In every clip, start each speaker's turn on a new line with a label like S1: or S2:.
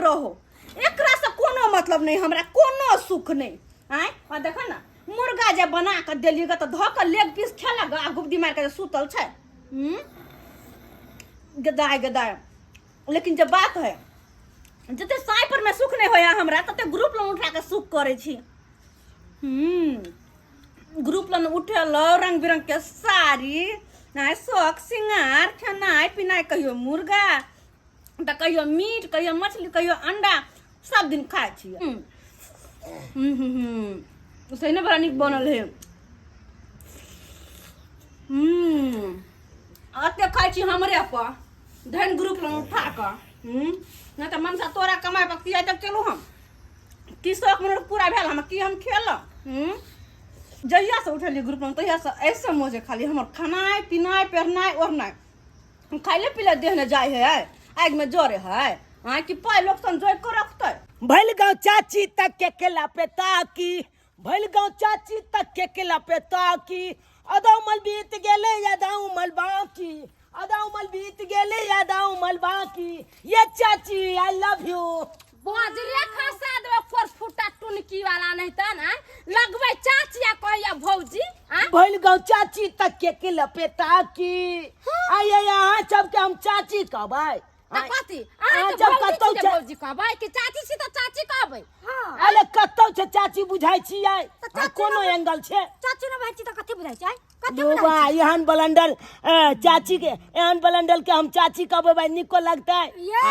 S1: रहो, एकरा से कोनो मतलब नहीं, हमरा कोनो सुख नहीं। आय और देखो ना मुर्गा जब बना के देलिएगा तो धो के लेग पीस खेला गुब्दी मार के सुतल छै। गदाय गदाय। लेकिन जब बात है जते साई पर में सुख नहीं होया हमरा तते ग्रुप लोन उठा के सुख करे छी। ग्रुप लोन उठल रंग बिरंग के साड़ी ना शौक सिंगार खाना पीना, कहियो मुर्गा तो कहियो मीट, कहियो मछली, कहियो अंडा, सब दिन खाए छी। सही ना बड़ा निक बनल है। अते खाए छी हमरे पर धन ग्रुप लोन उठा कर। ना तो मनसा तोरा कमाए पर किया तक चलो हम की शौक मन पूरा भेल हम की हम खेल। जहिया से उठलिए ग्रुप में तहिया से ऐसे मौजे खाली हमर खानाय पीनाय पहनाय ओढ़नाय खाइले पीले देह ने जाय है आग में जोरे है। हाँ कि पाई लोग सन जोड़ कर रखते
S2: भैल गाँव चाची तक के केला पे ताकी, भैल गाँव चाची तक के केला पे ताकी, अदा उमल बीत गेले यादा उमल बाकी, अदा उमल बीत गेले यादा उमल बाकी। ये चाची आई लव यू।
S3: बाजरे खसा देबे पर फुटा टुनकी वाला नहीं त ना लगबे चाचिया कहया भौजी।
S2: भैल गाँव चाची तक के केला पे ताकी, आया यहाँ सबके हम चाची कहबै।
S3: कथी जब कतौ भौजी कहबै कि चाची छी त चाची कहबै।
S2: अरे कतौ छै चाची बुझाई छियै कोनो एंगल छै।
S3: चाची न भाई छी त कथी बुझाई छै कथी
S2: बुझाई छै एहन बलंडल चाची के एहन बलंडल के हम चाची कहबै भाई निको लगतै।
S3: ये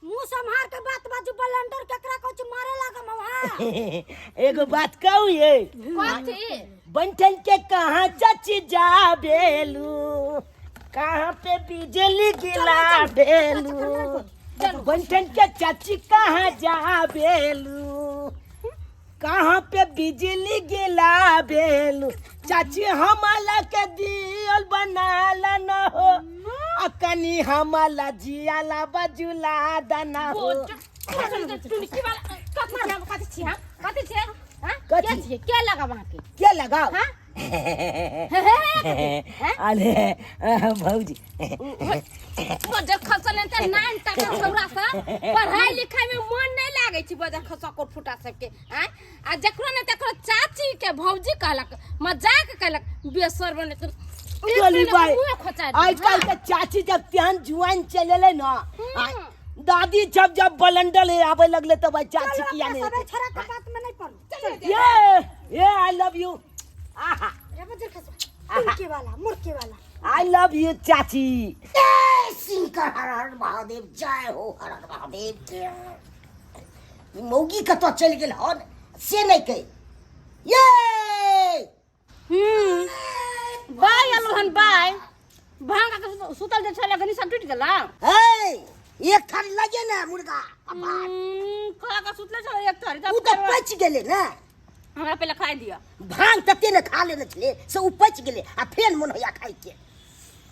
S3: मुंह संभार के बात बाजू बलंडर केकरा कहै छी मारे लागम वहां।
S2: एगो बात कहू ये
S3: कथी
S2: बंठन के कहां चाची जाबेलू, कहाँ पे बिजली गिला बेलू, बंठन के चाची कहाँ जाबेलू, कहाँ पे बिजली गिला बेलू। चाची हमाला के दियल बनाला न हो, अकनी हमाला जियाला बजुला दना हो।
S3: टुनकी वाला कथी छी हां कथी छी हां
S2: कथी
S3: के लगा वहां के
S2: क्या लगाओ
S3: हां
S2: अरे भौजी
S3: बजर खसले त 9 टका छौरा सा पढ़ाई लिखाई में मन नहीं लागे छी। बजर खसा कोट फुटा सबके आ जकरो ने तकरो चाची के भौजी कहलक मजाक कहलक बेसर बने तो
S2: चली भाई आजकल के चाची जब त्यान जुआन चलेले ना दादी जब जब बलंडल आवे लगले तो भाई चाची किया नहीं
S3: सब छरा के बात में नहीं पड़।
S2: ये आई लव यू। आहा
S3: रे बजर खसा टुनकी वाला मुर्की वाला
S2: आई लव यू चाची।
S4: सिंकर हर हर महादेव जय हो, हर हर महादेव जय। मौगी का तो चल गेल हन से नहीं कही ये
S1: बाय अलहन बाय भांगा के सुतल जे छले गनी सब टूट गेला।
S4: एक थारी लगे ना मुर्गा
S1: खा का सुतले छले एक थारी
S4: उ तो पच गेले ना।
S1: हमरा पहले खाई दिया
S4: भांग तते ने खा लेने छले से उ पच गेले आ फेन मन होया खाई के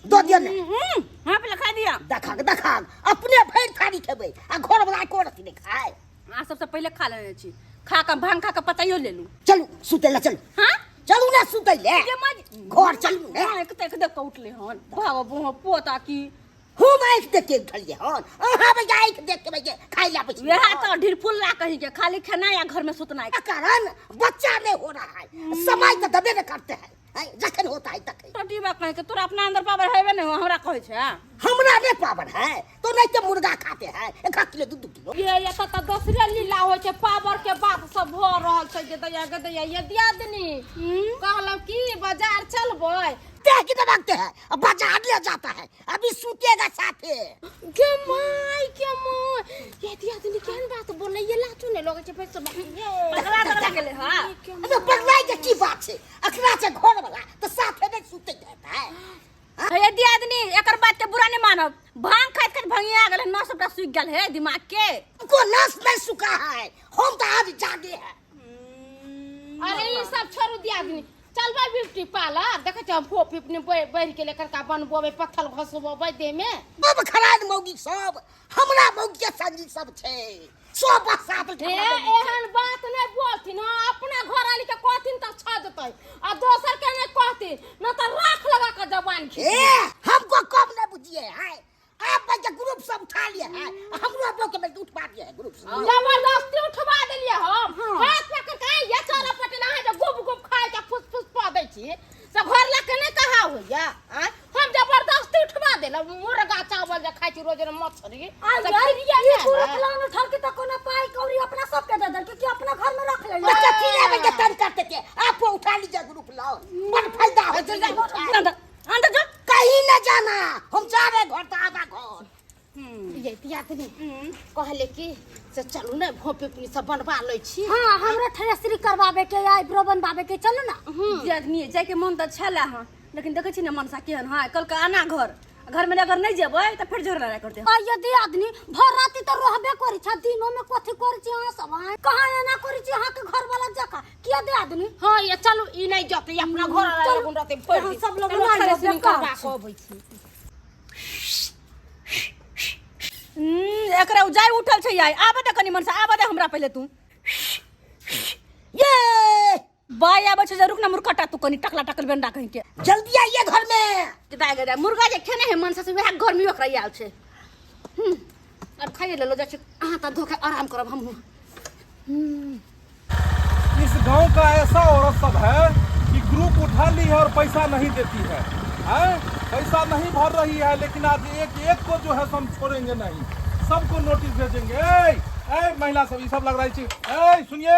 S4: दो दिया ने।
S1: हमरा पहले खाई दिया
S4: देखा अपने भर थारी खेबै आ घर वाला को रति ने खाए।
S1: आ सबसे पहले खा लेने छी, खा का भांग खा का पताइयो ले लू।
S4: चलू सुते ला चल।
S1: हां
S4: चलू ना सुते ले
S1: ये मज
S4: घर चलू ना।
S1: एक तक देख के उठले हन भागो बुह पोता की
S4: हम आइक देख के उठलिए हन अहाँ बे आइक देख के बे खाई ला बची।
S1: यह तो ढीर फुल्ला कही के खाली खाना या घर में सुतना है।
S4: कारण बच्चा नहीं हो रहा है, समय तो दबे न करते हैं जखन होता है तक।
S1: टोटी बा कहे के तोरा अपना अंदर पावर हैबे नहीं हमरा कहे छे।
S4: हमरा नहीं पावर है तो नहीं तो मुर्गा खाते हैं 1 किलो 2 किलो।
S3: ये त दूसरे लीला हो छे पावर के बात सब भ रहल छे जे दया गदया ये दियादनी कहलो की बाजार चलबै
S4: देख के भागते हैं बाजार ले जाता है अभी सूतेगा साथे।
S3: के माय ये दियादनी केहन बात बोले ये लाचू ने लगे छे पैसा
S1: पगला तो गेले हां।
S4: अबे पगलाई के की बात छे अखरा से घर वाला तो साथे नहीं सूते रहता है।
S1: ये दियादनी एकर बात के बुरा नहीं मानब, भांग खाइत खाइत भंगिया गेले नस सबटा सुख गेल है दिमाग के।
S4: को नस नहीं सुखा है हम तो आज जागे हैं।
S3: अरे ये सब छोड़ दियादनी चलबा ब्यूटी पार्लर देखे छ फोप ने बैठ के लेकर का बनबोबे पत्थर घसबोबे दे में
S4: अब खराद मौगी सब हमरा मौगी के संगी सब छे सब साथ
S3: ए एहन बात नहीं बोलथिन अपना घर वाली के कहथिन त छ जतै आ दोसर के नहीं कहथिन न त राख लगा के जबान खींच।
S4: ए हमको कम नहीं बुझिए है आप के ग्रुप सब उठा लिए है हमरो के में उठवा दिए है ग्रुप सब
S3: कि रोज मछली
S5: ये पूरा प्लान उठा के तो कोना पाई कौड़ी अपना सब के दे दे क्योंकि अपना घर में रख ले
S4: बच्चा चिल्ला में के तन करते के आप उठा लीजिए ग्रुप लोन बड़ फायदा हो
S1: अंदर अंदर जा
S4: कहीं न जाना हम जा रहे घर तो आधा घर
S3: ये तियातनी कहले कि से चलू ना भोपे पुनी सब बनवा लै छी
S5: हां हमरा थ्रेसरी करवावे के आईब्रो बनवावे के चलो ना
S1: आदमी जाए के मन तो छला हां लेकिन देखे छी ना मनसा केहन हां कल का आना घर में अगर नहीं जेबै त फिर जोर लड़ा करते
S5: आ यदि आदमी भर राति तो रहबे करी छ दिनो में कथि करी छी हां सब कहां एना करी छी हां के घर वाला जका किया दे आदमी
S3: हां ये चलू ई नहीं जते अपना घर वाला लोग रहते पड़
S5: हम सब लोग ना
S3: थ्रेसरी करवा के अबै छी
S1: एकरा जाय उठल छै आइ आबे त कनी मनसा आबे हमरा पहले तू
S4: ये
S1: बाय आबे छै रुक ना मुरकटा तू कनी टकला टकल बेंडा कहीं के
S4: जल्दी आइए घर में
S1: किदा गदा मुर्गा जे खेने है मनसा से वह घर में ओकरा आयल छै अब खाइए ले लो जा अहां त धोखे आराम करब हम
S6: इस गांव का ऐसा औरत सब है कि ग्रुप उठा ली है और पैसा नहीं देती है, पैसा नहीं भर रही है, लेकिन आज एक को जो है हम छोड़ेंगे नहीं, सबको नोटिस भेजेंगे। ए महिला सब ये सब लग रही थी। सुनिए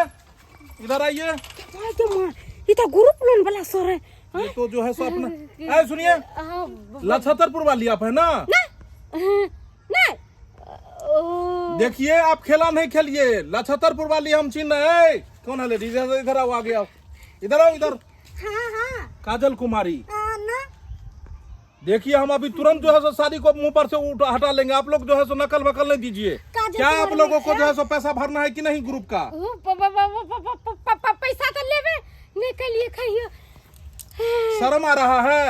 S6: इधर आइए।
S5: ये तो ग्रुप लोन वाला सर है
S6: ये तो जो है सो अपना सुनिए लछतरपुर वाली आप है ना?
S5: नहीं
S6: देखिए आप खेला नहीं खेलिए, लछतरपुर वाली हम चिन्ह है। कौन है लेडीज? इधर आओ, आगे आओ, इधर आओ, इधर।
S5: हाँ
S6: काजल कुमारी।
S5: ना
S6: देखिए हम अभी तुरंत जो है सो शादी को मुंह पर से हटा लेंगे। आप लोग जो है सो नकल वकल नहीं दीजिए। क्या आप लोगों को जो है सो पैसा भरना है कि नहीं ग्रुप का?
S5: पैसा तो लेवे निकलिए खाइए।
S6: शर्म आ रहा है?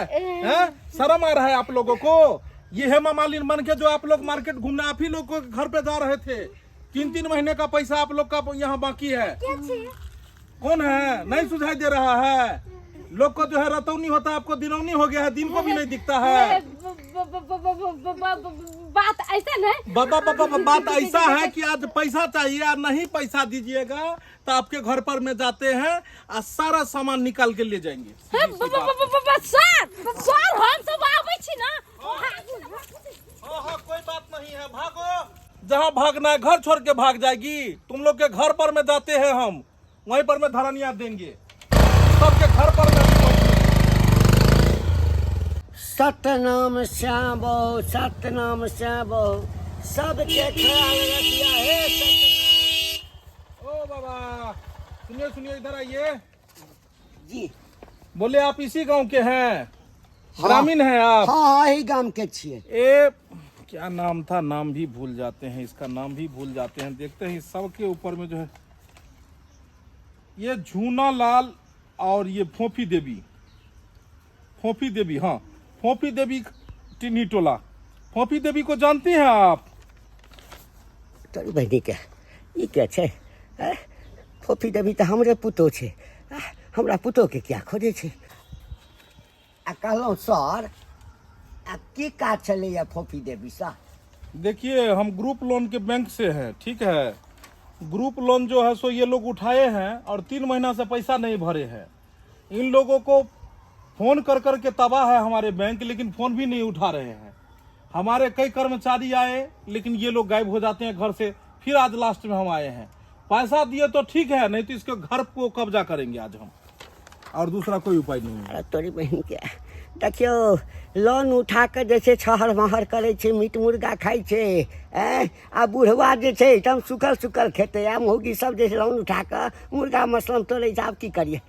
S6: शर्म आ रहा है आप लोगों को? ये हेमा मालिनी बन के जो आप लोग मार्केट घूमना, आप ही लोग को घर पे जा रहे थे। 3-3 महीने का पैसा आप लोग का यहाँ बाकी है। कौन है? नहीं सुझाई दे रहा है। लोग को जो है रतौनी होता है, आपको दिनौनी हो गया है, दिन को भी नहीं दिखता है।
S5: बात ऐसा नहीं
S6: बात ऐसा है कि आज पैसा चाहिए और नहीं पैसा दीजिएगा तो आपके घर पर में जाते हैं और सारा सामान निकाल के ले जाएंगे।
S3: सर हम सब आबै छी ना।
S6: हाँ कोई बात नहीं है, भागो। जहाँ भागना है घर छोड़ के भाग जाएगी। तुम लोग के घर पर में जाते हैं हम, वहीं पर में धरनिया देंगे सबके घर पर में।
S4: सतनाम श्यामो सतनाम श्यामो सबके ख्याल रखिया है सतनाम।
S6: ओ बाबा सुनिए सुनिए, इधर आइए
S4: जी।
S6: बोले आप इसी गांव के हैं? ग्रामीण हैं आप?
S4: हाँ यही गांव के छिए।
S6: क्या नाम था, नाम भी भूल जाते हैं, इसका नाम भी भूल जाते हैं। देखते हैं सबके ऊपर में जो है ये झूना लाल और ये फोफी देवी। हाँ फोफी देवी टिन्ही टोला। फोफी देवी को जानते हैं आप?
S4: तोरी बहनी के ई क्या छे? फोफी देवी तो हमरे पुतो छे। हमरा पुतो के क्या खोजे छे? आ कहलो सर आ की काज चले या फोफी देवी सा?
S6: देखिए हम ग्रुप लोन के बैंक से हैं, ठीक है। ग्रुप लोन जो है सो ये लोग उठाए हैं और 3 महीना से पैसा नहीं भरे हैं। इन लोगों को फोन कर कर के तबाह है हमारे बैंक, लेकिन फोन भी नहीं उठा रहे हैं। हमारे कई कर्मचारी आए लेकिन ये लोग गायब हो जाते हैं घर से। फिर आज लास्ट में हम आए हैं। पैसा दिए तो ठीक है, नहीं तो इसके घर को कब्जा करेंगे आज हम, और दूसरा कोई उपाय नहीं है।
S4: तोरी बहन के देखियो लोन उठा के जैसे छहर महर करे छे, मीट मुर्गा खाई छे। आ बुढ़वा जे छे एकदम सुखल सुखल खेते। आ मौगी सब जैसे लोन उठा के मुर्गा मसलम तोड़े जाब की करिए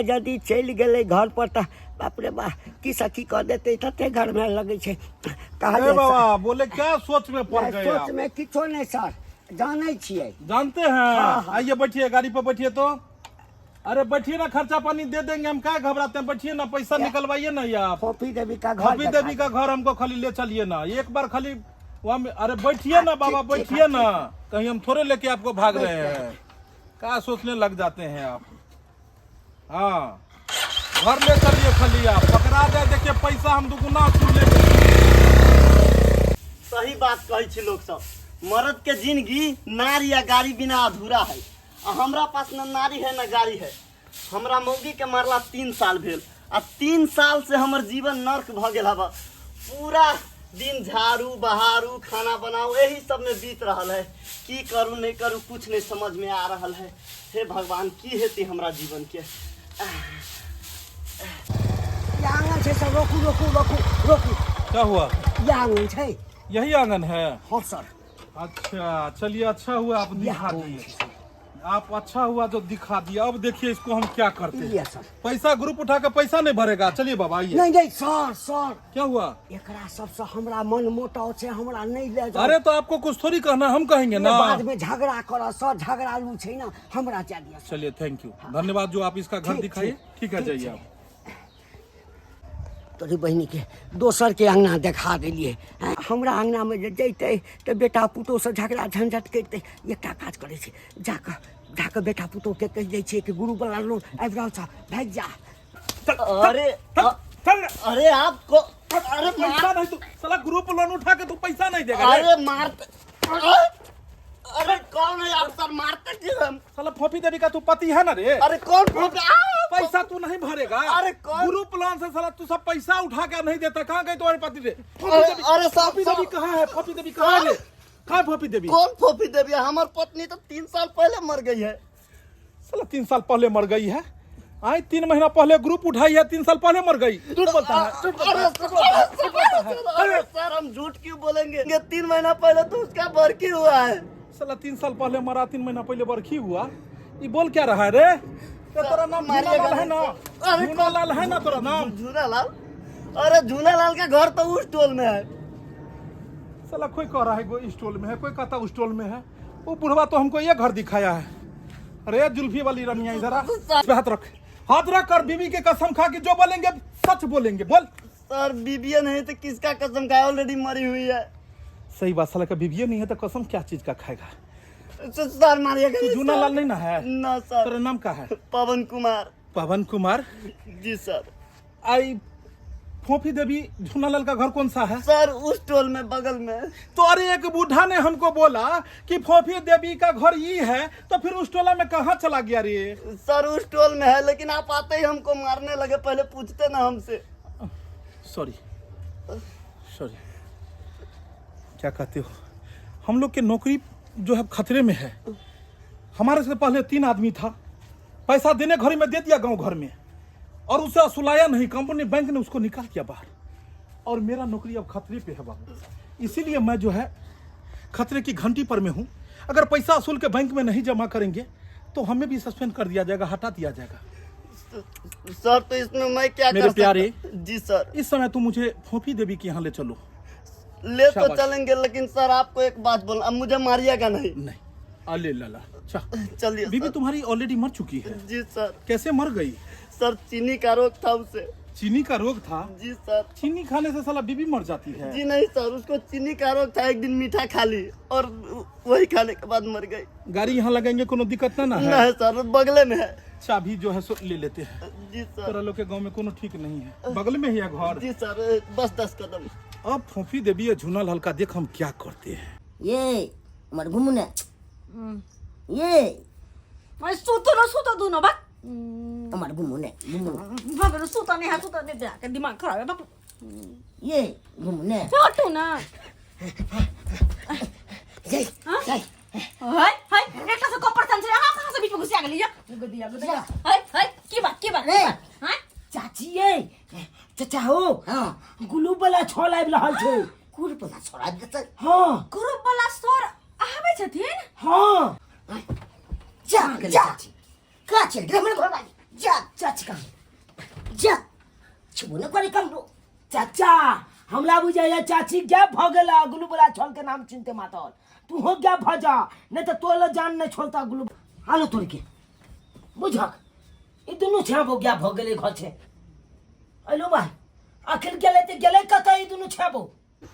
S4: यदि चल गए घर पर तो बाप रे बा की सखी कर देते तते घर में लगे छे।
S6: अरे बाबा बोले क्या सोच में पड़ गए?
S4: सोच में किछो नहीं सर, जाने छिए।
S6: जानते हैं? आइए बैठिए, गाड़ी पर बैठिए। तो अरे बैठिए ना, खर्चा पानी दे देंगे हम, क्या घबराते हैं? बैठिए ना, पैसा निकलवाइए ना यार।
S4: फोफी देवी का
S6: घर हमको खाली ले चलिए ना एक बार खाली वहाँ में। अरे बैठिए ना बाबा, बैठिए ना, कहीं हम थोड़े लेके आपको भाग रहे हैं। क्या सोचने लग जाते हैं आप? हाँ घर ले चलिए खाली, आप पकड़ा जाए देखिए पैसा हम दुगुना सुन लेंगे।
S7: सही बात कही छी लोग सब। मर्द के जिंदगी नारी या गाड़ी बिना अधूरा है। हमरा पास न नारी है न गाड़ी है। हमरा मौगी के मरला 3 साल भेल आ 3 साल से हमर जीवन नर्क भ गेल हवा। पूरा दिन झाड़ू बहारू खाना बनाओ यही सब में बीत रहा है। की करूँ नहीं करूँ कुछ नहीं समझ में आ रहा है। हे भगवान की हेती हमरा जीवन के।
S4: ये आंगन छै सर, रोकू रोकू रोकू रोकू।
S6: क्या हुआ?
S4: ये आंगन छै।
S6: यही आंगन है?
S4: हाँ सर।
S6: अच्छा चलिए, अच्छा हुआ आप दिखा दिए। आप अच्छा हुआ जो दिखा दिया। अब देखिए इसको हम क्या करते हैं।
S4: ये सर।
S6: पैसा ग्रुप उठा के पैसा नहीं भरेगा। चलिए बाबा आइए।
S4: नहीं नहीं सर सर,
S6: क्या हुआ?
S4: एकरा सबसे हमरा मन मोटाव छै, हमरा नहीं ले जाओ।
S6: अरे तो आपको कुछ थोड़ी कहना, हम कहेंगे ना।
S4: बाद में झगड़ा कर सर, झगड़ालू छै ना, हमरा जा दिया।
S6: चलिए थैंक यू, धन्यवाद जो आप इसका घर दिखाइए। ठीक है जाइए आप।
S4: तोरी बहनी के दोसर के अंगना देखा दिलिए। हमरा अंगना में जे जैते तो बेटा पुतोह से झगड़ा झंझट करते। एकटा काज करे छै, जाकर बेटा पुतोह के कह दै छै कि गुरु वाला लोन आबि रहल छ, भाग जा।
S7: अरे आपको अरे
S6: पैसा नहीं तो साला ग्रुप लोन उठा के तू पैसा नहीं देगा।
S7: अरे मारते अरे कौन है आप सर, मारते क्यों हम?
S6: साला फोफी देवी का तू पति है ना रे।
S7: अरे कौन
S6: पैसा तू नहीं भरेगा।
S7: अरे कौन?
S6: ग्रुप लोन से साला तू सब पैसा उठा के नहीं देता। कहाँ गई तुम्हारे पति रे?
S7: अरे
S6: फोफी देवी कहाँ है? फोफी देवी कहाँ है? कहाँ फोफी देवी?
S7: कौन फोफी देवी? हमार पत्नी तो 3 साल पहले मर गई है।
S6: साला 3 साल पहले मर गई है। आई 3 महीना पहले ग्रुप उठाई है, 3 साल पहले मर गई। झूठ बोलता है।
S7: अरे सर हम झूठ क्यों बोलेंगे? 3 महीना पहले तो उसका बरकी हुआ है।
S6: साला 3 साल पहले मरा, 3 महीना पहले बरखी हुआ। ये बोल क्या रहा है रे? तेरा नाम झूनालाल है ना? झूनालाल है ना तेरा नाम?
S7: झूनालाल? अरे झूनालाल का घर तो उस टोल में है।
S6: साला कोई कह रहा है वो इस टोल में है, कोई कहता उस टोल में है। वो बुढ़वा तो हमको ये घर दिखाया है। अरे जुल्फी वाली रमिया इधर आ, इस पे हाथ रख। हाथ रख कर बीवी के कसम खा के जो बोलेंगे सच बोलेंगे। बोल।
S7: सर बीबी नहीं तो किसका कसम खाए? ऑलरेडी मरी हुई है।
S6: सही बात। साला का बीवी नहीं है तो कसम क्या चीज का खाएगा?
S7: सर मारिएगा।
S6: झूनालाल नहीं ना है?
S7: ना सर।
S6: तेरा नाम क्या है?
S7: पवन कुमार।
S6: पवन कुमार?
S7: जी सर।
S6: आई फोफी देवी झूनालाल का घर कौन सा है?
S7: सर उस टोल में बगल में।
S6: तो अरे एक बूढ़ा ने हमको बोला कि फोफी देवी का घर ये है, तो फिर उस टोला में कहाँ चला गया रे?
S7: सर उस टोल में है, लेकिन आप आते ही हमको मारने लगे। पहले पूछते ना हमसे।
S6: Sorry sorry. क्या कहते हो? हम लोग की नौकरी जो है खतरे में है। हमारे से पहले 3 आदमी था, पैसा देने घर में दे दिया गांव घर में, और उसे असुलाया नहीं। कंपनी बैंक ने उसको निकाल दिया बाहर, और मेरा नौकरी अब खतरे पे है बाबू। इसीलिए मैं जो है खतरे की घंटी पर में हूँ। अगर पैसा असूल के बैंक में नहीं जमा करेंगे तो हमें भी सस्पेंड कर दिया जाएगा, हटा दिया जाएगा।
S7: सर तो इसमें मैं क्या
S6: मेरे
S7: कर
S6: प्यारे,
S7: जी सर।
S6: इस समय तुम मुझे फोफी देवी के यहाँ ले चलो।
S7: ले तो
S6: शाबाश।
S7: चलेंगे, लेकिन सर आपको एक बात बोलना, अब मुझे मारिएगा नहीं।
S6: नहीं अले लाला।
S7: चलिए
S6: बीबी
S7: सर।
S6: तुम्हारी ऑलरेडी मर चुकी है।
S7: जी सर।
S6: कैसे मर गई?
S7: सर चीनी का रोग था उसे।
S6: चीनी का रोग था?
S7: जी सर।
S6: चीनी खाने से साला बीबी मर जाती है?
S7: जी नहीं सर, उसको चीनी का रोग था। एक दिन मीठा खा ली और वही खाने के बाद मर गई।
S6: गाड़ी यहाँ लगाएंगे कोनो दिक्कत ना है?
S7: नहीं सर, बगले में है।
S6: चाबी जो है सो ले लेते हैं।
S7: जी सर।
S6: तोरा लोग के गांव में कोनो ठीक नहीं है, बगल में ही है घर।
S7: जी सर, बस 10 कदम।
S6: अब फोफी देवी या झूनालाल का देख हम क्या करते हैं।
S2: ये मरघुम ने ये
S1: मैं सुतो न सुतो दुनो बा।
S2: मरघुम ने
S1: भाग सुतो नहीं है, सुतो नहीं जाके दिमाग खराब है बापू।
S2: ये घुम ने
S1: हटू ना।
S2: जय जय
S1: हाय हाय एकटा से कपड़ तन से हां कहां से बीच में घुसिया गेली या गुदिया हाय हाय की बात हां
S2: चाची ये चाचा हो हां गुलू वाला छोल आबि रहल छै।
S5: कुल पता छोड़ा देते।
S2: हां
S1: ग्रुप वाला सर आबै छथिन।
S2: हां
S5: जा चाची का चल रे मन घर जा
S2: चाची का
S5: जा छुबो न करे कम रो।
S2: चाचा हमला बुझाया चाची क्या भ गेला गुलू वाला छोल के नाम चिनते मातल तू हो क्या भजा नहीं तो तोला जान नहीं छोड़ता गुलू हालो तोड़ के बुझक ई दोनों छाबो क्या भ गेले घर छे। हेलो भाई आखिर गेले कत ई दोनों छाबो।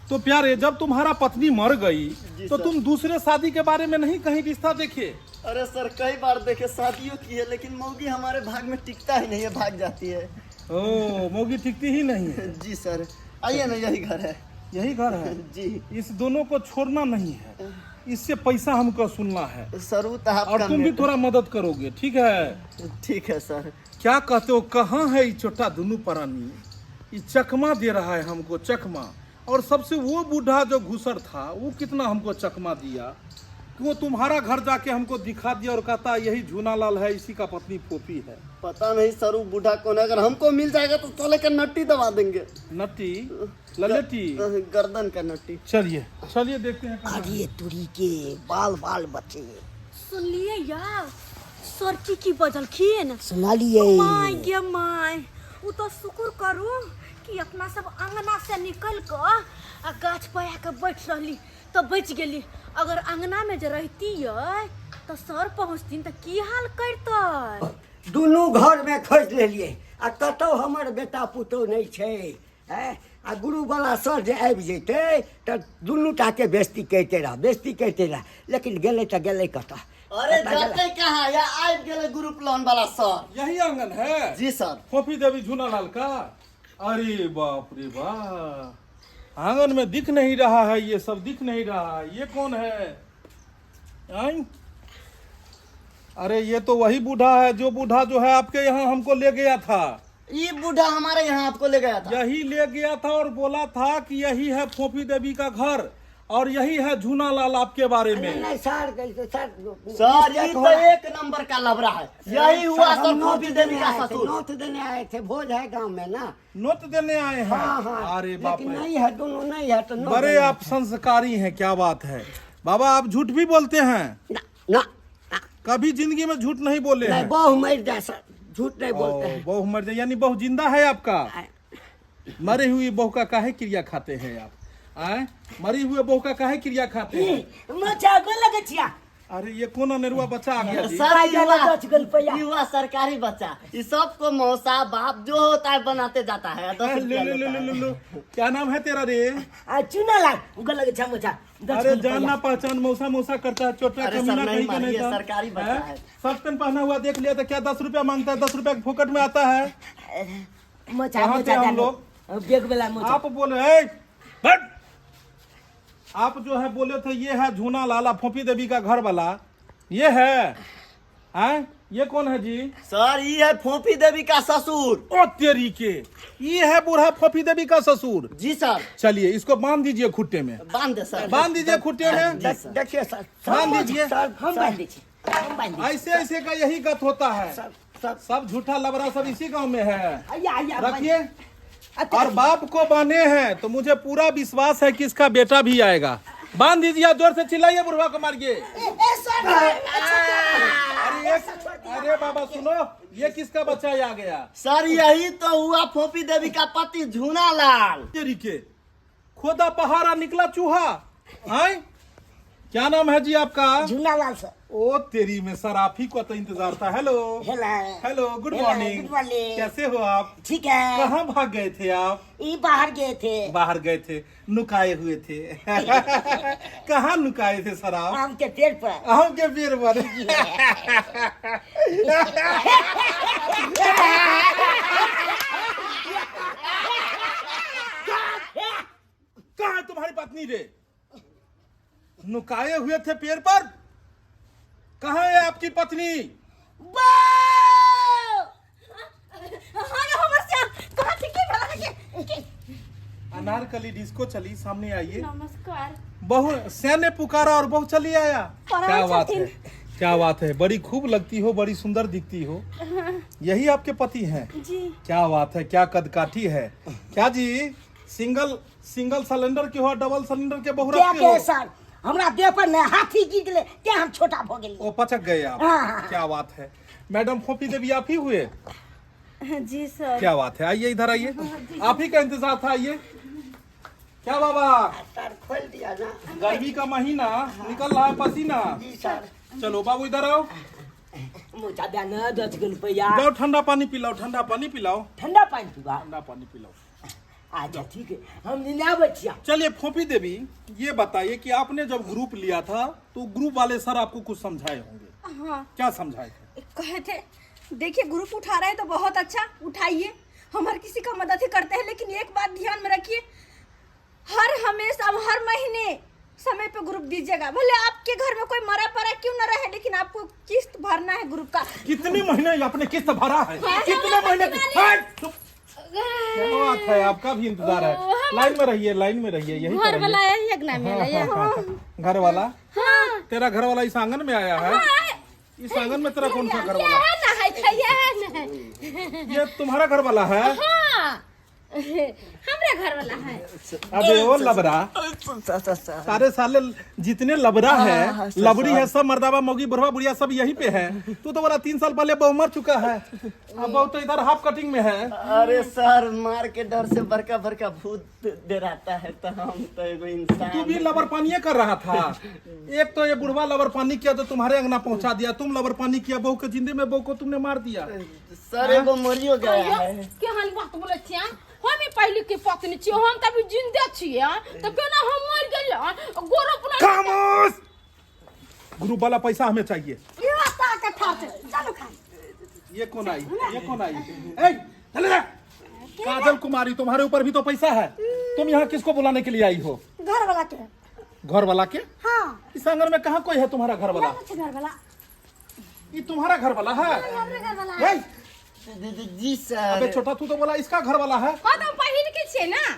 S6: तो प्यारे, जब तुम्हारा पत्नी मर गई तो तुम दूसरे शादी के बारे में नहीं कहीं रिश्ता देखे?
S7: अरे सर कई बार देखे, शादियों की है, लेकिन मौगी हमारे भाग में टिकता ही नहीं है, भाग जाती है।
S6: ओ मौगी टिकती ही नहीं है।
S7: जी सर, आइए ना, यही घर है।
S6: यही घर है
S7: जी।
S6: इस दोनों को छोड़ना नहीं है, इससे पैसा हमको सुनना है।
S7: सर वो तो आपका
S6: और तुम भी थोड़ा मदद करोगे, ठीक है?
S7: ठीक है सर।
S6: क्या कहते हो, कहाँ है ये छोटा दुनू प्राणी? ये चकमा दे रहा है हमको, चकमा। और सबसे वो बूढ़ा जो घुसर था वो कितना हमको चकमा दिया कि वो तुम्हारा घर जाके हमको दिखा दिया और कहता यही झूनालाल है, इसी का पत्नी फोफी है।
S7: पता नहीं सर वो बूढ़ा कौन है, अगर हमको मिल जाएगा तो चले कर नट्टी दबा देंगे।
S6: नट्टी ललेटी
S7: गर्दन का नट्टी।
S6: चलिए चलिए देखते हैं कहाँ है।
S4: अरे तुरी के बाल बाल बचे
S5: सुनलिए यार, सरकी की बदलखिन।
S4: सुना लिए
S5: माय गे माय, वो तो शुक्र करू कि अपना सब अंगना से निकल कर आ गाछ पे आके बैठ रही तो बच गेली। अगर अंगना में जे रहती तो सर पहुँचती तो की हाल करते।
S4: दुनू घर में खोज लेलिए आ कतौ हमर बेटा पुतौ नहीं छे हैं। आ गुरु वाला सर जे आबि जैते तो दुनू टा के बेइज्जती करते रह लेकिन गेले तो गेले कतौ।
S7: अरे जाते कहाँ, या आबि गेले ग्रुप लोन वाला सर।
S6: यही आंगन है
S7: जी सर।
S6: फोफी देवी झूनालाल का। अरे बाप रे बाप, आंगन में दिख नहीं रहा है, ये सब दिख नहीं रहा है। ये कौन है? आई? अरे ये तो वही बूढ़ा है जो बूढ़ा जो है आपके यहाँ हमको ले गया था।
S7: ये बूढ़ा हमारे यहाँ आपको ले गया था।
S6: यही ले गया था और बोला था कि यही है फोफी देवी का घर और यही है झूनालाल आपके बारे में।
S4: नहीं सर
S7: सर ये तो एक नंबर का लबरा है। यही हुआ सर फोफी देवी का ससुर।
S4: नोट देने आए थे, भोज है गांव में ना।
S6: नोट देने आए हैं?
S4: हाँ हाँ।
S6: अरे बाप
S4: लेकिन
S6: रे,
S4: नहीं है, दोनों नहीं है तो नोट
S6: बड़े
S4: देने-
S6: आप संस्कारी हैं, क्या बात है। बाबा आप झूठ भी बोलते हैं?
S4: ना ना ना,
S6: कभी जिंदगी में झूठ नहीं बोले
S4: नहीं
S6: हैं?
S4: बहु मर जाए सर, झूठ नहीं बोलते हैं।
S6: बहू मर जाए यानी बहू जिंदा है आपका? मरे हुई बहू का काहे क्रिया खाते हैं आप? आए मरी हुए बहू का काहे क्रिया खाते हैं?
S4: मचा को लगे छिया।
S6: अरे ये कौन अनेरुआ बच्चा आ गया जी?
S7: सर
S4: रुपया।
S7: युवा सरकारी बच्चा, इस सबको मौसा बाप जो होता है बनाते जाता है। 10
S6: लो,
S7: रुपया
S6: लो, लो,
S7: लेता
S6: लो,
S7: है।
S6: लो, लो। क्या नाम है तेरा रे?
S4: चुना लाल उनको लगे छिया मचा।
S6: अरे जानना पहचान मौसा मौसा करता है, चोटा
S7: अरे
S6: कमीना
S7: सर, नहीं
S6: कहीं का नहीं
S7: मानिए,
S6: था।
S7: सरकारी बच्चा
S6: हैं?
S7: है।
S6: शर्ट पैंट पहना हुआ देख लिया था, क्या 10 रुपया मांगता है? 10 रुपया फोकट में आता है?
S4: मचा
S6: कहाँ थे हम लोग?
S4: बेग वाला मचा।
S6: आप बोले "ए, बैठ!" आप जो है बोले थे ये है झूनालाल फोफी देवी का घर वाला, ये है? हैं? ये कौन है जी?
S7: सर ये है फोफी देवी का ससुर।
S6: ओ तेरी के, ये है बूढ़ा फोफी देवी का ससुर।
S7: जी सर।
S6: चलिए इसको बांध दीजिए खुट्टे में,
S7: बांध दे सर।
S6: बांध दीजिए खुट्टे में।
S4: देखिए सर,
S6: बांध दीजिए।
S4: हम बांध दीजिए, हम बांध दीजिए।
S6: ऐसे ऐसे का यही गत होता है।
S4: सब
S6: सब झूठा लबरा सब इसी गांव में है।
S4: आइया आइया
S6: रखिए। और बाप को बांधे हैं तो मुझे पूरा विश्वास है कि इसका बेटा भी आएगा। बांध दीजिए, जोर से चिल्लाइए, बुढ़वा को मारिए। अरे बाबा सुनो, ये किसका बच्चा आ गया?
S7: सर यही तो हुआ फोफी देवी का पति झूनालाल।
S6: तेरी के, खोदा पहाड़ा निकला चूहा। आए क्या नाम है जी आपका?
S4: झूना लाल सर।
S6: ओ तेरी में सर आप ही को तो इंतजार था। Hello
S4: hello
S6: hello, good
S4: hello,
S6: morning.
S4: Good morning.
S6: कैसे हो आप?
S4: ठीक है।
S6: कहाँ भाग गए थे आप?
S4: ये बाहर गए थे,
S6: बाहर गए थे, नुकाए हुए थे। कहाँ नुकाए थे सर आप?
S4: आम के पेड़ पर।
S6: आम के पेड़ पर। कहाँ है तुम्हारी पत्नी रे? नुकाए हुए थे पेड़ पर? कहाँ है आपकी पत्नी? अनारकली डिस्को चली, सामने आइए।
S3: नमस्कार।
S6: बहू सैन ने पुकारा और बहू चली आया। क्या बात है, क्या बात है, बड़ी खूब लगती हो, बड़ी सुंदर दिखती हो। यही आपके पति हैं?
S3: जी।
S6: क्या बात है, क्या कदकाठी है। क्या जी सिंगल सिलेंडर के हो, डबल सिलेंडर के बहू
S4: क्या
S6: रखते हो?
S4: के सर, हमरा देह पर न हाथी गिर ले, क्या हम छोटा हो गेली।
S6: ओ पचक गए आप।
S4: हाँ।
S6: क्या बात है। मैडम फोफी देवी आप ही हुए?
S3: जी सर।
S6: क्या बात है, आइए इधर आइए, आप ही का इंतजार था, आइए। क्या बाबा,
S4: सर खोल दिया ना।
S6: गर्मी का महीना, निकल रहा है पसीना।
S4: जी सर।
S6: चलो बाबू इधर आओ,
S4: मुझा देना 10 रुपया।
S6: जाओ ठंडा पानी पिलाओ, ठंडा पानी पिलाओ,
S4: ठंडा पानी पीवा।
S6: ठंडा पानी पिलाओ।
S4: अच्छा ठीक है, हम निना बचिया।
S6: चलिए फोफी देवी, ये बताइए कि आपने जब ग्रुप लिया था तो ग्रुप वाले सर आपको कुछ समझाए होंगे।
S1: हाँ,
S6: क्या समझाए थे?
S1: कहे थे देखिए ग्रुप उठा रहे हैं तो बहुत अच्छा, उठाइए, हम हर किसी का मदद ही करते हैं, लेकिन एक बात ध्यान में रखिए, हमेशा हर महीने समय पे ग्रुप दीजिएगा। भले आपके घर में कोई मरा पड़ा क्यों न रहे, लेकिन आपको किस्त भरना है ग्रुप का।
S6: कितने महीने आपने किस्त भरा है? कितने महीने की? क्या बात है, आपका भी इंतजार है। लाइन में रहिए, लाइन में रहिए, यही
S3: घर वाला यही एक नाम है।
S6: घर वाला।
S3: हाँ
S6: तेरा घर वाला इस आंगन में आया है। इस आंगन में तेरा कौन सा घर वाला? ये तुम्हारा घर वाला है?
S3: हाँ हमरा घर वाला है।
S6: अबे ओ लबरा, सारे साले जितने लबरा है, लबड़ी है, सब मर्दाबा मौगी बुढ़वा बुढ़िया सब यहीं पे है। तू तो बोला 3 साल पहले बहु मर चुका है, अब बहु तो इधर हाफ कटिंग में है।
S7: अरे सर, मार के डर से बड़का बड़का भूत डराता है, तो हम तो एगो इंसान।
S6: तू भी लबर पानी कर रहा था। एक तो ये बुढ़वा लबर पानी किया तो तुम्हारे अंगना पहुंचा दिया, तुम लबर पानी किया बहू के जिंदे में, बहू को तुमने मार दिया।
S7: सर एगो मरियो गया है।
S3: केहन बात बोले छियै? हम ही पहले के पत्नी छियै, हम तभी जिंदा छियै, तो केना हम मर गेलियै? गोरो पुरा
S6: खामोश। ग्रुप वाला पैसा हमें चाहिए। ये कौन आई? ये कौन आई? ए, चले जा। काजल कुमारी, तुम्हारे ऊपर भी तो पैसा है। तुम यहाँ किसको बुलाने के लिए आई हो?
S5: घर वाला के।
S6: घर वाला के?
S5: हाँ
S6: इस आंगन में कहाँ कोई है तुम्हारा घर वाला?
S5: घर वाला।
S6: ये तुम्हारा घर वाला है?
S5: घर वाला।
S6: ए,
S7: जी सर।
S6: अबे छोटा, तू तो बोला इसका घर वाला है।
S3: हाँ तो पहिल के छियै ना।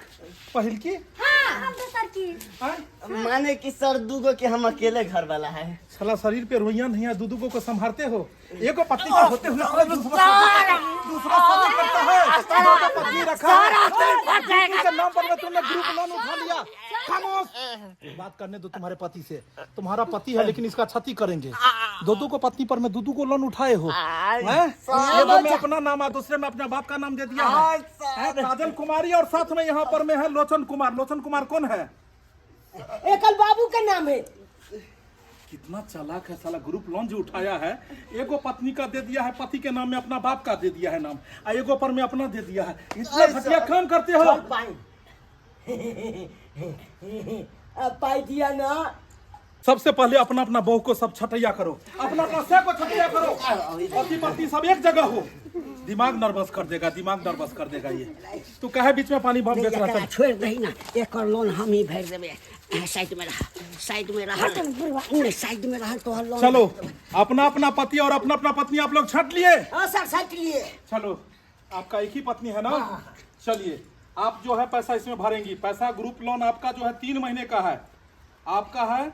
S6: पहिल की?
S3: हाँ
S5: हम तो सर की।
S6: आय?
S7: माने कि सर दूगो के हम अकेले घर वाला है।
S6: साला शरीर पे रोइयां नहीं है, दूधू को संभालते हो। एको पत्नी का होते हुए दूसरा शादी करता है। दो पत्नी रखा है, पत्नी के नाम पर में तुमने ग्रुप लोन उठा लिया। खामोश। बात करने दो तुम्हारे पति से। तुम्हारा पति है लेकिन इसका क्षति करेंगे। दो को पत्नी पर में दूधू को लोन उठाए हो, हैं? एगो में अपना नाम है, दूसरे में अपने बाप का नाम दे दिया है। काजल कुमारी और साथ में यहाँ पर में है लोचन कुमार। लोचन कुमार कौन है?
S2: एकल बाबू के नाम है।
S6: कितना चालाक है साला। ग्रुप लोन जो उठाया है, एगो पत्नी का दे दिया है, पति के नाम में अपना बाप का दे दिया है नाम, और एगो पर में अपना दे दिया है। इतना घटिया काम करते हो।
S2: अब पाई दिया ना।
S6: सबसे पहले अपना अपना बहू को सब छटैया करो, अपना अपना से को छटैया करो। पति पत्नी सब एक जगह हो। दिमाग नर्वस कर देगा, दिमाग नर्वस कर देगा ये। तू कहे बीच में पानी भर देता है।
S4: छोड़ दही ना, एक और लोन हम ही भर देवे। साइड में रहा, साइड में रहा, साइड में रहा तो लोन।
S6: चलो, अपना अपना पति और अपना अपना पत्नी आप लोग छट लिए।
S2: हाँ सर, साइड लिए।
S6: चलो, आपका एक ही पत्नी है ना? चलिए, आप जो है पैसा इसमें भरेंगी। पैसा ग्रुप लोन आपका जो है 3 महीने का है। आपका है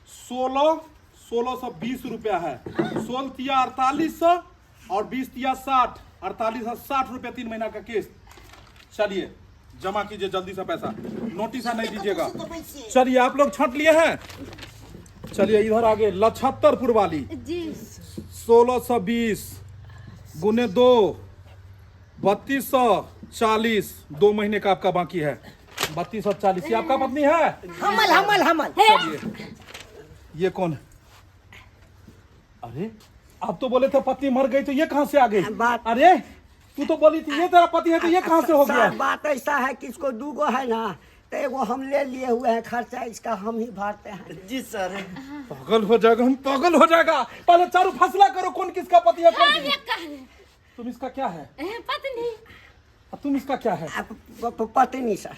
S6: 1620 रुपया है। 16 तिया 4800 और 20 तिया 60, 4860 रुपया 3 महीना का किस्त। चलिए, जमा कीजिए जल्दी से पैसा, नोटिस नहीं दीजिएगा। चलिए, आप लोग छंट लिए हैं। चलिए इधर आगे, लछत्तरपुर वाली
S3: जी
S6: 1620 गुने 2 3240, 2 महीने का आपका बाकी है। 3240। ये आपका पत्नी है?
S2: हमल हमल हमल।
S6: चलिए, ये कौन है? अरे, आप तो बोले थे पत्नी मर गई, तो ये कहां से आ गई? अरे, तू तो बोली थी ये तेरा पति है, तो ये कहां से हो गया?
S4: बात ऐसा है कि इसको 2 है ना, तो एगो हम ले लिए हुए हैं, खर्चा इसका हम ही भरते हैं।
S7: जी सर।
S6: पागल हो जाएगा, हम पागल हो जाएगा। पहले चारों फैसला करो कौन किसका पति है, कौन किसका। तुम इसका क्या है?
S3: पत्नी।
S6: तुम इसका क्या है?
S4: पत्नी सर।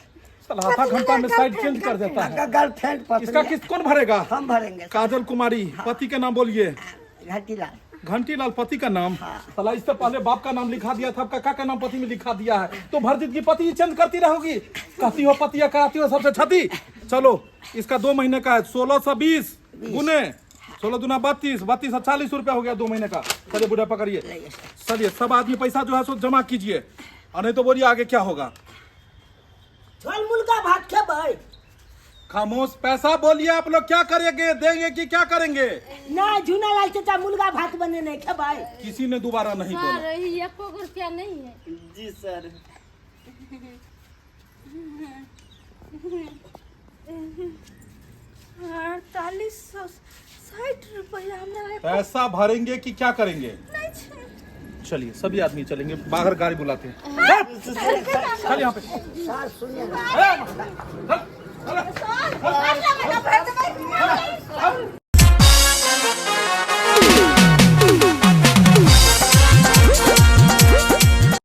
S6: साला आधा घंटा में साइड चेंज कर देता है।
S4: गर्लफ्रेंड पत्नी।
S6: इसका किस्त कौन भरेगा?
S4: हम भरेंगे।
S6: काजल कुमारी, पति का नाम बोलिए।
S4: घंटीलाल।
S6: घंटीलाल पति का नाम। साला इससे पहले बाप का नाम लिखा दिया था, अब काका का नाम पति में लिखा दिया है, तो भरजीत की पति चेंज करती रहोगी। कहती हो पति या कराती हो सबसे छती। चलो, इसका 2 महीने का है 1620 गुने 16 दूना 32, 32 40 रुपया हो गया 2 महीने का। चलिए बुढ़ा पकड़िए। चलिए, सब आदमी पैसा जो है सो जमा कीजिए, और नहीं तो बोलिए आगे क्या होगा।
S2: झोल मुर्गा भात खेबै।
S6: खामोश। पैसा बोलिए, आप लोग क्या करेंगे, देंगे कि क्या करेंगे?
S2: ना झूना लाल चाचा मुर्गा भात बने नहीं खेबै।
S6: किसी ने दोबारा नहीं बोला।
S3: रही एको रुपया नहीं है।
S7: जी सर।
S5: 4860 रुपया हमरा।
S6: पैसा भरेंगे कि क्या करेंगे? चलिए, सभी आदमी चलेंगे, बाहर गाड़ी बुलाते हैं। चल यहाँ पे।
S5: सर,